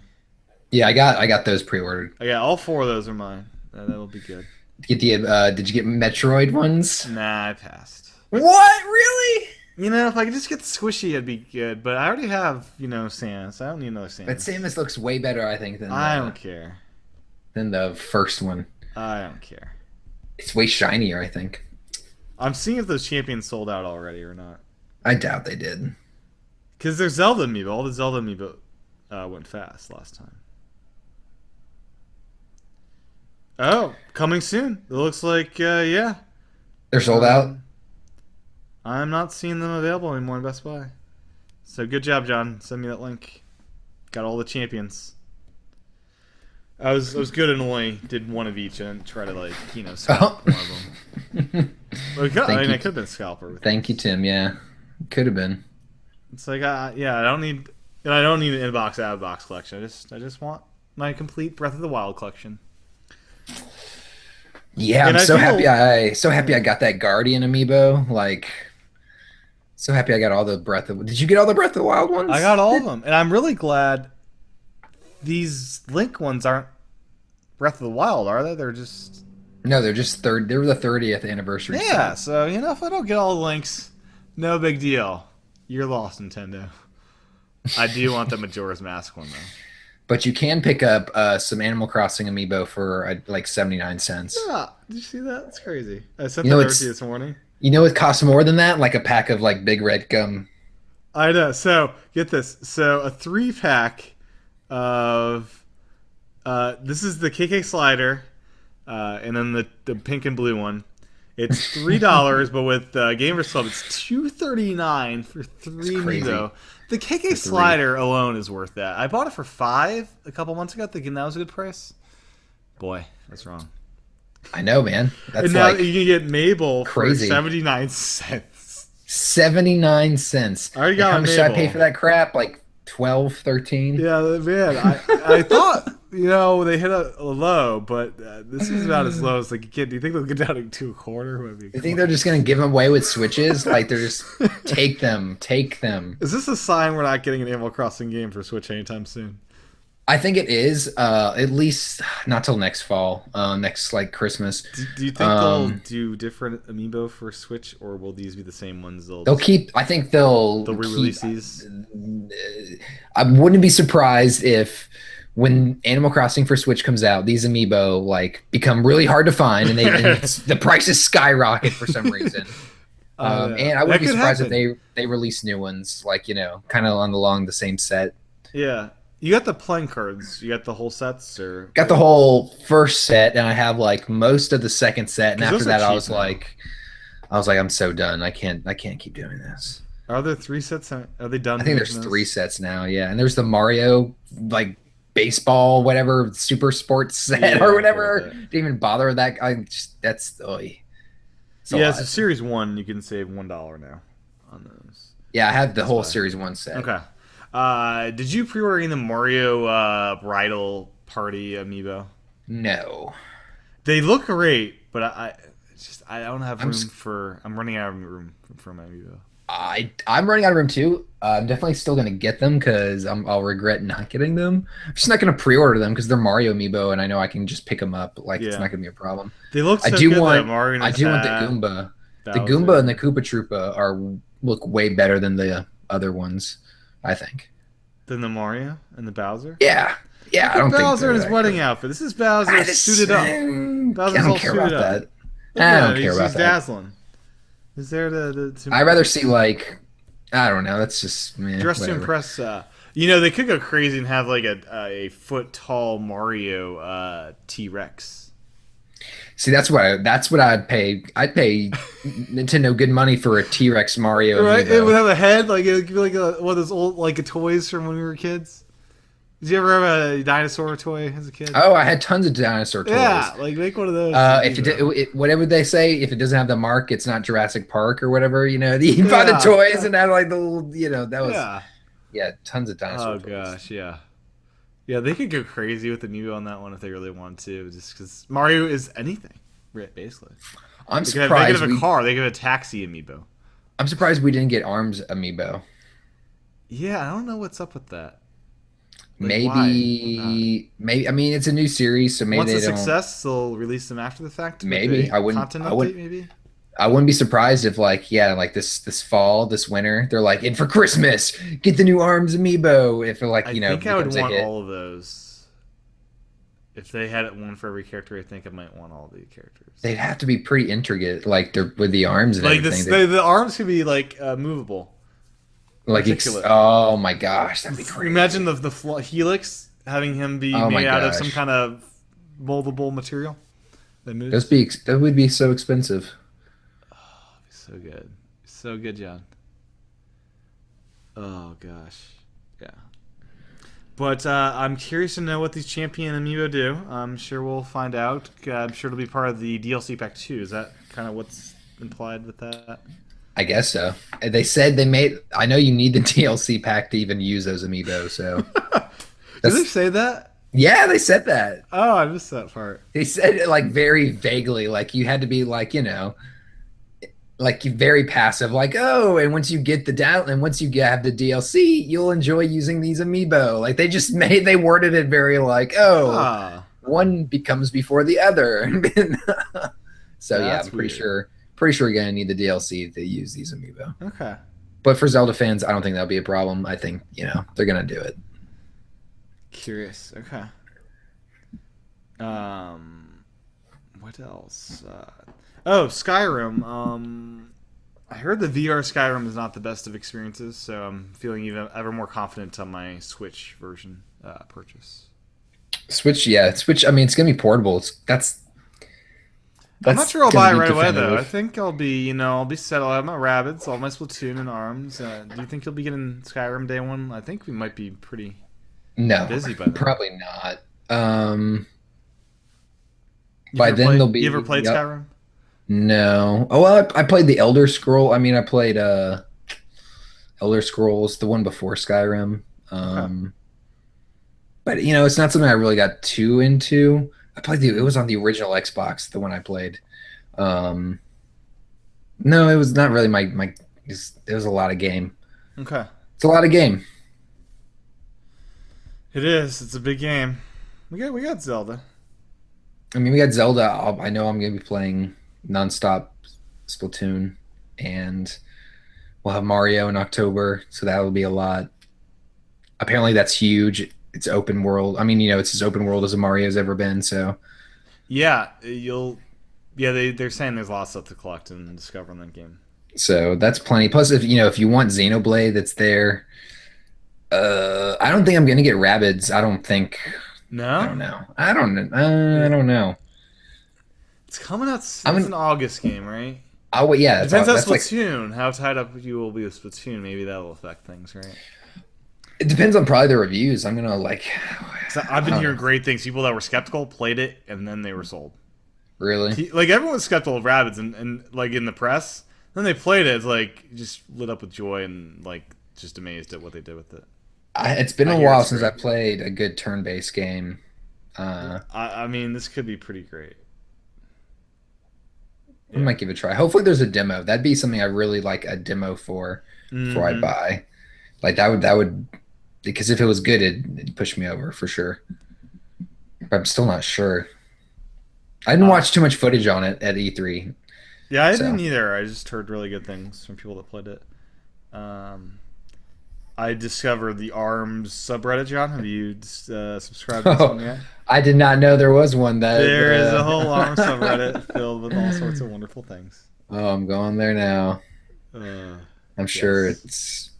Yeah, I got those pre-ordered. Yeah, all four of those are mine. That'll be good. Get the did you get Metroid ones? Nah, I passed. What? Really? If I could just get squishy, it'd be good. But I already have, Samus. I don't need another Samus. But Samus looks way better, I think, I don't care. than the first one. I don't care. It's way shinier, I think. I'm seeing if those champions sold out already or not. I doubt they did. Because they're Zelda amiibo. All the Zelda amiibo went fast last time. Oh, coming soon. It looks like, yeah. They're sold out. I'm not seeing them available anymore in Best Buy. So good job, John. Send me that link. Got all the champions. I was good and only did one of each and try to scalp one of them. Well, I Thank you. could have been scalper. With Thank you, Tim. Yeah, could have been. It's like I don't need I don't need an in-box out of box collection. I just want my complete Breath of the Wild collection. Yeah, And I'm I so feel- happy. So happy I got that Guardian amiibo. Like, so happy I got all the Breath of. Did you get all the Breath of the Wild ones? I got all of them, and I'm really glad these Link ones aren't Breath of the Wild, are they? They're just No, they're just third. They were the 30th anniversary. yeah. set. So if I don't get all the links, no big deal. You're lost, Nintendo. I do want the Majora's Mask one though. But you can pick up some Animal Crossing amiibo for like 79 cents. Yeah, did you see that? It's crazy. I sent You know, that over it's- to you this morning. You know it costs more than that? Like a pack of like Big Red Gum. I know. So get this. So a 3-pack of this is the KK slider, and then the pink and blue one. It's $3, but with Gamers Club, it's $2.39 for three It's crazy. Amiibo. The KK slider alone is worth that. I bought it for $5 a couple months ago, thinking that was a good price. Boy, that's wrong. I know, man. That's And now like you can get Mabel crazy. for 79 cents. 79 cents. I already And got how a much did I pay Mabel. for that crap? Like 12, 13? Yeah, man. I thought they hit a low, but this is about as low as they can get. Do you think they'll get down to a quarter? You think they're just going to give them away with Switches? Like they're just take them. Is this a sign we're not getting an Animal Crossing game for Switch anytime soon? I think it is. At least not till next fall. Next like Christmas. Do you think they'll do different amiibo for Switch, or will these be the same ones? They'll keep. I think they'll re-release keep- these. I wouldn't be surprised if when Animal Crossing for Switch comes out, these amiibo like become really hard to find, and the prices skyrocket for some reason. And I That wouldn't be could surprised happen. if they release new ones, like kind of along the same set. Yeah, you got the playing cards. You got the whole sets, or Got the whole first set, and I have like most of the second set, and 'Cause after those are that, cheap I was like, I'm so done. I can't keep doing this. are there 3 sets? Are they done? I think there's making those? 3 sets now, yeah. And there's the Mario like baseball, whatever, super sports set Yeah, or I've whatever. heard of that. Didn't even bother with that. That's oy. It's a Yeah, lot. it's a Series 1. You can save $1 now on those. Yeah, I have the whole why. Series 1 set. Okay. Did you pre-order the Mario Bridal Party amiibo? No. They look great, but it's just I don't have I'm room s- for. I'm running out of room for my amiibo. I'm running out of room too. I'm definitely still gonna get them because I'll regret not getting them. I'm just not gonna pre-order them because they're Mario amiibo, and I know I can just pick them up. Like it's Yeah. not gonna be a problem. They look I so do good though. want Mario in I his do want the hat, Goomba. The Goomba and the Bowser. Koopa Troopa are look way better than the other ones. I think. Then the Mario and the Bowser. Yeah, yeah. Look I at don't think Bowser they're in his that wedding good. outfit. This is Bowser suited up. I Bowser's don't all care suited about up. that. Look I at don't him. care He's about that. dazzling. He's there I'd rather see like I don't know. That's just dress to whatever. impress. You know, they could go crazy and have like a foot tall Mario T Rex. See, that's what I'd pay. I'd pay Nintendo good money for a T Rex Mario Right? It would amiibo. have a head like it would be like one of those old like toys from when we were kids. Did you ever have a dinosaur toy as a kid? Oh, I had tons of dinosaur toys. Yeah, like make one of those. As If Amiibo. whatever they say, if it doesn't have the mark, it's not Jurassic Park or whatever. You know, you buy the Yeah, toys and have like the little, that was yeah. yeah, tons of dinosaur Oh toys. gosh, yeah. Yeah, they could go crazy with the Amiibo on that one if they really wanted to, just because Mario is anything, right? Basically, I'm they could surprised have a we car, they could have a taxi Amiibo. I'm surprised we didn't get Arms amiibo. Yeah, I don't know what's up with that. Like, why not? Maybe I mean it's a new series, so maybe Once a they don't. success, they'll release them after the fact with Maybe a content I update. wouldn't Maybe. I wouldn't be surprised if like yeah, like this fall, this winter, they're like, and for Christmas, get the new Arms amiibo. If it like, I think I would becomes a want hit. all of those. If they had it one for every character, I think I might want all the characters. They'd have to be pretty intricate, like they're with the arms and Like everything. the arms could be like movable, articulate. Oh my gosh, that'd be crazy. Imagine the helix having him be Oh my made out of some gosh. kind of moldable material that Those moves. be that would be so expensive. So good, so good, John. Oh gosh, yeah. But I'm curious to know what these champion amiibo do. I'm sure we'll find out. I'm sure it'll be part of the DLC pack too. Is that kind of what's implied with that? I guess so. They said they made. I know you need the DLC pack to even use those amiibo. So Did they that's say that? yeah, they said that. Oh, I missed that part. They said it like very vaguely, like you had to be like like very passive, like oh, and once you get the down, and once you have the DLC, you'll enjoy using these amiibo. Like they worded it very like oh, Ah, one becomes before the other. So yeah, that's I'm pretty weird. sure pretty sure you're gonna need the DLC to use these amiibo. Okay. But for Zelda fans, I don't think that'll be a problem. I think they're gonna do it. Curious. Okay. Um, what else? Oh, Skyrim. I heard the VR Skyrim is not the best of experiences, so I'm feeling even ever more confident on my Switch version purchase. Switch, yeah, Switch. I mean, it's gonna be portable. I'm not That's sure I'll gonna buy it be right away though. I definitive. think I'll be set. I'll have my rabbits, all my Splatoon and arms. Do you think you'll be getting Skyrim day one? I think we might be pretty No, busy by then. probably not. Um, You by ever then played? they'll be. You ever played Yep. Skyrim? No. Oh well, I played the Elder Scroll. I mean, I played Elder Scrolls, the one before Skyrim. Okay. But it's not something I really got too into. I played it was on the original Xbox, the one I played. Um, no, it was not really my. It was a lot of game. Okay. It's a lot of game. It is. It's a big game. We got Zelda. I mean, we got Zelda. I know I'm going to be playing nonstop Splatoon, and we'll have Mario in October, so that'll be a lot. Apparently, that's huge. It's open world. I mean, it's as open world as a Mario's ever been. So, Yeah, you'll. Yeah, they're saying there's a lot of stuff to collect and discover in that game. that's plenty. Plus, if you want Xenoblade, that's there. I don't think I'm going to get Rabbids. I don't think. I No, don't know. I don't. I don't know. it's coming out. It's I'm. an August game, right? Oh, yeah. Depends on That's like. Splatoon. How tied up you will be with Splatoon. Maybe that'll affect things, right? It depends on probably the reviews. I'm gonna like. So I've I been don't hearing know. great things. People that were skeptical played it and then they were sold. Really. Like everyone was skeptical of rabbits and like in the press. Then they played it. It's like just lit up with joy and like just amazed at what they did with it. It's been I a hear while it's since I great. played a good turn-based game. I mean, this could be pretty great. I Yeah. might give it a try. Hopefully, there's a demo. That'd be something I really like a demo for before I Mm-hmm. buy. Like that would because if it was good, it'd push me over for sure. But I'm still not sure. I didn't Uh, watch too much footage on it at E3, yeah, I so didn't either. I just heard really good things from people that played it. Um, I discovered the ARMS subreddit. John, have you subscribed to this one oh, yet? I did not know there was one that. There is a whole ARMS subreddit filled with all sorts of wonderful things. Oh, I'm going there now. Uh, I'm sure yes, it's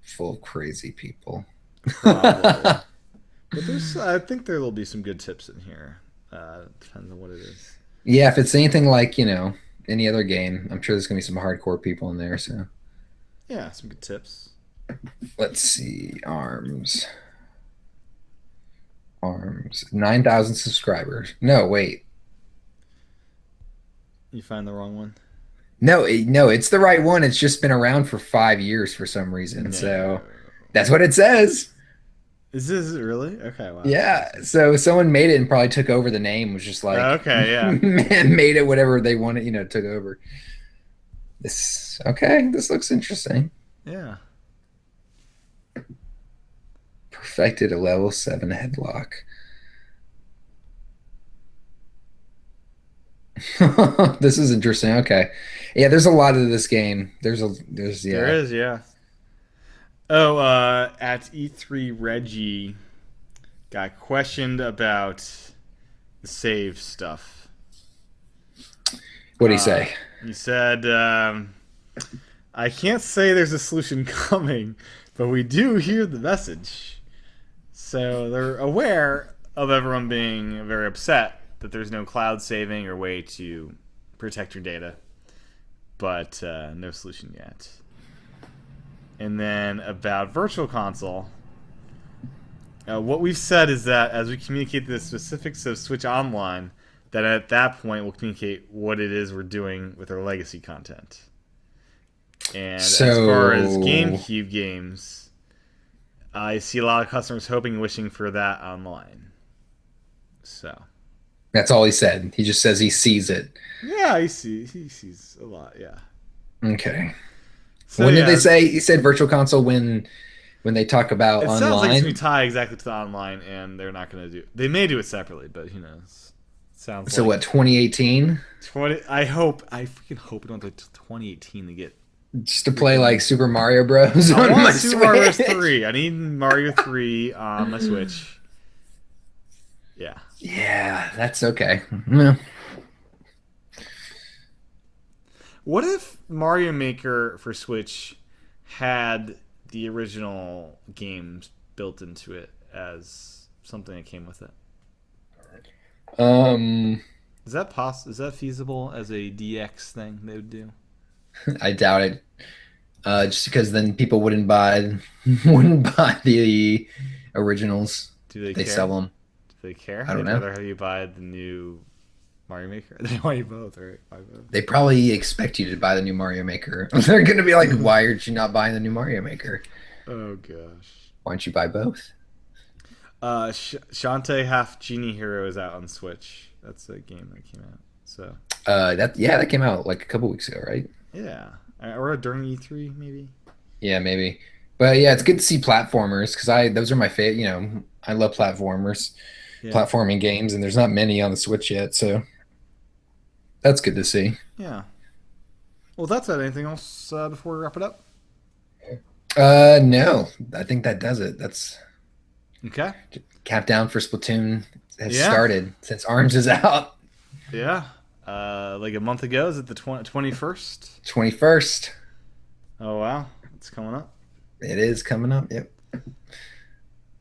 full of crazy people. probably. But I think there will be some good tips in here. Depends on what it is. Yeah, if it's anything like, any other game, I'm sure there's gonna be some hardcore people in there. So Yeah, some good tips. let's see. Arms. 9,000 subscribers. No, wait. You find the wrong one? No, no, it's the right one. It's just been around for 5 years for some reason. No. So that's what it says. Is this really? Okay, wow, that's Yeah. interesting. So someone made it and probably took over the name, was just like Okay, yeah. made it whatever they wanted, took over. This okay, this looks interesting. Yeah. Perfected a level 7 headlock. This is interesting. Okay. Yeah, there's a lot of this game. There's There yeah. is, yeah. Oh, at E3, Reggie got questioned about the save stuff. What do you Uh, say? he said, I can't say there's a solution coming, but we do hear the message. So they're aware of everyone being very upset that there's no cloud saving or way to protect your data, but no solution yet. And then about Virtual Console, what we've said is that as we communicate the specifics of Switch Online, that at that point we'll communicate what it is we're doing with our legacy content. And as far as So GameCube games, I see a lot of customers hoping and wishing for that online. So that's all he said. He just says he sees it. yeah, he sees a lot. Yeah. Okay. So When did they yeah, say he said virtual console when they talk about it sounds like it's gonna be online? tied exactly to the online, and they're not gonna do. They may do it separately, but who knows? Sounds So like what, 2018? 20. I freaking hope we don't get to 2018 to get Just to play like freaking. Super Mario Bros. I on my want Super Mario Bros. Switch. 3. I need Mario 3 on my Switch. Yeah. Yeah, that's okay. Yeah. What if Mario Maker for Switch had the original games built into it as something that came with it? Um, Is that feasible as a DX thing they would do? I doubt it. Just because then people wouldn't buy the originals. Do they They sell care? them. Do they care? I don't They'd know. rather have you buy the new Mario Maker. They want you both, right? Buy They probably expect you to buy the new Mario Maker. They're gonna be like, "Why aren't you not buying the new Mario Maker? Oh gosh. Why don't you buy both?" Shantae Half Genie Hero is out on Switch. That's a game that came out. So That came out like a couple weeks ago, right? yeah, or during E3 maybe. Yeah, maybe. But yeah, it's good to see platformers because I those are my favorite. I love Yeah, platforming games, and there's not many on the Switch yet, so that's good to see. yeah. Well, that's it. Anything else before we wrap it up? No, I think that does it. That's Okay. countdown for Splatoon has Yeah, started since Arms is out. yeah. Like a month ago, is it the 21st? 21st. Oh wow, it's coming up. It is coming up. Yep.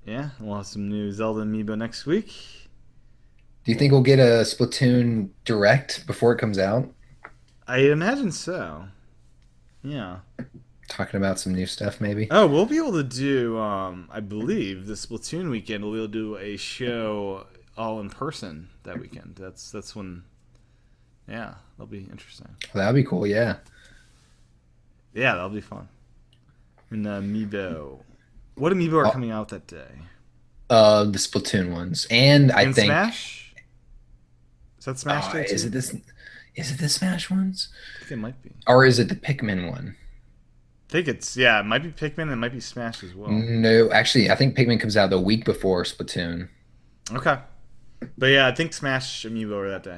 Yeah, we'll have some new Zelda amiibo next week. Do you think we'll get a Splatoon direct before it comes out? I imagine so. Yeah. Talking about some new stuff, maybe. Oh, we'll be able to do. I believe the Splatoon weekend we'll be able to do a show all in person that weekend. That's when. Yeah, that'll be interesting. Well, that'd be cool. Yeah. Yeah, that'll be fun. And amiibo. What amiibo are Oh, coming out that day? the Splatoon ones, and I And think Smash. Is that Smash Day is too? it this? Is it the Smash ones? I think it might be. Or is it the Pikmin one? I think it's yeah. It might be Pikmin. It might be Smash as well. No, actually, I think Pikmin comes out the week before Splatoon. Okay, but yeah, I think Smash amiibo are that day.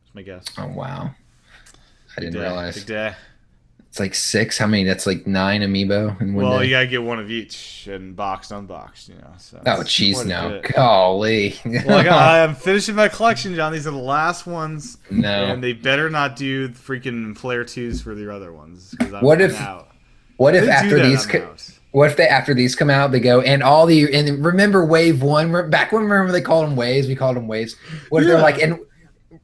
That's my guess. Oh wow, I Big didn't day. realize. Big day. It's like six. How many? That's like nine amiibo in one Well, you day. gotta get one of each and boxed, unboxed. You know, so Oh, it's jeez, quite a no. bit. Golly. Well, I'm finishing my collection, John. These are the last ones, No. and they better not do the freaking player twos for the other ones because What I'm if out. what If if they do after that, these I'm out. what if they after these come out they go and all the and remember wave one back when remember they called them waves, we called them waves. What if they're Yeah. like and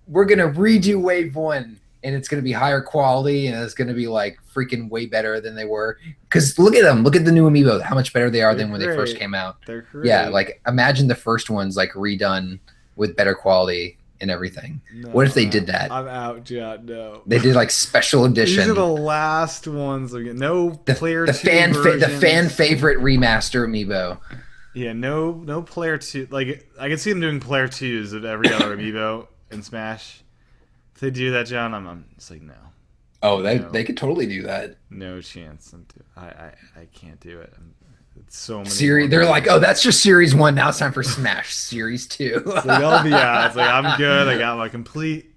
we're gonna redo wave one and it's gonna be higher quality and it's gonna be like freaking way better than they were. Because look at them, look at the new amiibo, how much better they are They're than when they first great. came out. They're great. Yeah, like imagine the first ones like redone with better quality and everything. No, What if they did that? I'm out, John. No. They did like special These edition. are the last ones. No player The two fan versions. favorite remaster amiibo. Yeah, no player two. Like I can see them doing player twos of every other amiibo in Smash. If they do that, John, I'm just like no, Oh, No. they could totally do that. no chance. I can't do it. It's so many. Series, more they're games. like, oh, that's just series one. Now it's time for Smash Series Two. It's like, oh yeah, it's like I'm good. I got my complete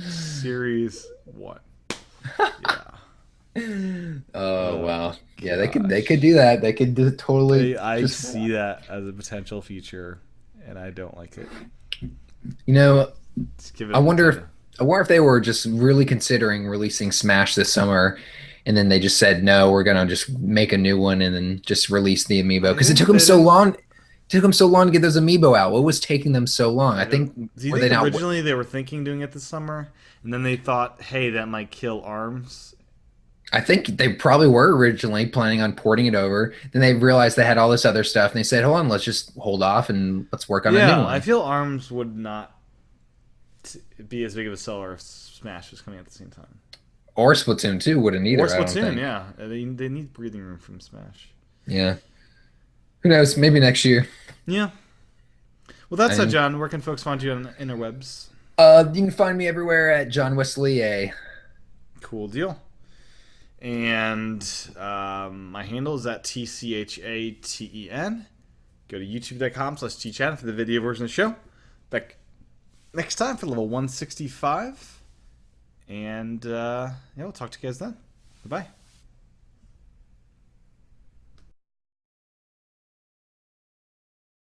series one. Yeah. Oh wow, yeah, they could do that. They could totally. I just, see that as a potential feature, and I don't like it. you know, Just give it I a wonder if potato. I wonder if they were just really considering releasing Smash this summer, and then they just said no, we're gonna just make a new one and then just release the amiibo because it took them They so didn't- long. It took them so long to get those amiibo out. What was taking them so long? I think Do you were think they not? originally they were thinking doing it this summer, and then they thought, hey, that might kill ARMS? I think they probably were originally planning on porting it over. Then they realized they had all this other stuff, and they said, "Hold on, let's just hold off and let's work on a new Yeah, one." I feel ARMS would not be as big of a seller if Smash was coming at the same time. Or Splatoon 2 wouldn't either. Or I don't Splatoon, think. yeah. They need breathing room from Smash. Yeah. Who knows? Maybe next year. Yeah. Well, that's it, And- John. Where can folks find you on the interwebs? You can find me everywhere at John Wesley A. Cool deal. And my handle is at TCHATEN. Go to youtube.com/TChat for the video version of the show. Back next time for level 165. And yeah, we'll talk to you guys then. Bye-bye.